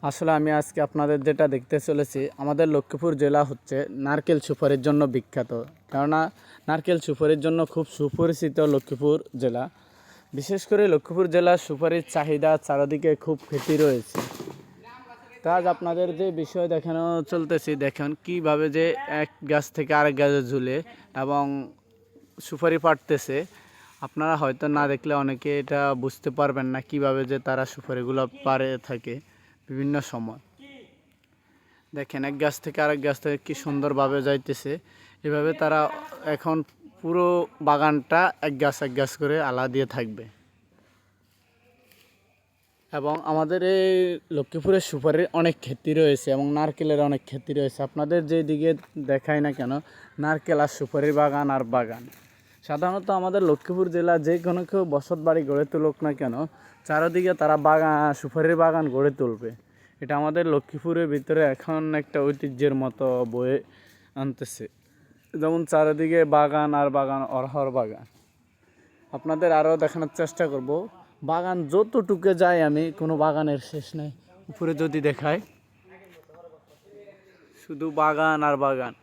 আসলে আমি আজকে আপনাদের যেটা দেখতে চলেছি, আমাদের লক্ষ্মীপুর জেলা হচ্ছে নারকেল সুপারির জন্য বিখ্যাত। কেননা নারকেল সুপারির জন্য খুব সুপরিচিত লক্ষ্মীপুর জেলা। বিশেষ করে লক্ষ্মীপুর জেলার সুপারির চাহিদা চারিদিকে খুব খ্যাতি রয়েছে। তা আজ আপনাদের যে বিষয় দেখানো চলতেছি, দেখেন কিভাবে যে এক গাছ থেকে আরেক গাছে ঝুলে এবং সুপারি পাড়তেছে। আপনারা হয়তো না দেখলে অনেকে এটা বুঝতে পারবেন না কিভাবে যে তারা সুপারিগুলো পাড়ে থাকে বিভিন্ন সময়। দেখেন এক গাছ থেকে আরেক গাছ থেকে কি সুন্দরভাবে যাইতেছে। এভাবে তারা এখন পুরো বাগানটা এক গাছ করে আলা দিয়ে থাকবে। এবং আমাদের এই লক্ষ্মীপুরের সুপারির অনেক ক্ষেতি রয়েছে এবং নারকেলের অনেক ক্ষেতি রয়েছে। আপনাদের যেদিকে দেখায় না কেন, নারকেল আর সুপারির বাগান আর বাগান। সাধারণত আমাদের লক্ষ্মীপুর জেলা যে কোনো কেউ বসত বাড়ি গড়ে তুলুক না কেন, চারিদিকে তারা বাগান সুপারির বাগান গড়ে তুলবে। এটা আমাদের লক্ষ্মীপুরের ভিতরে এখন একটা ঐতিহ্যের মতো বয়ে আনতেছে। যেমন চারিদিকে বাগান আর বাগান, অরহর বাগান। আপনাদের আরও দেখানোর চেষ্টা করব। বাগান যতটুকু যায় আমি, কোনো বাগানের শেষ নেই। উপরে যদি দেখায় শুধু বাগান আর বাগান।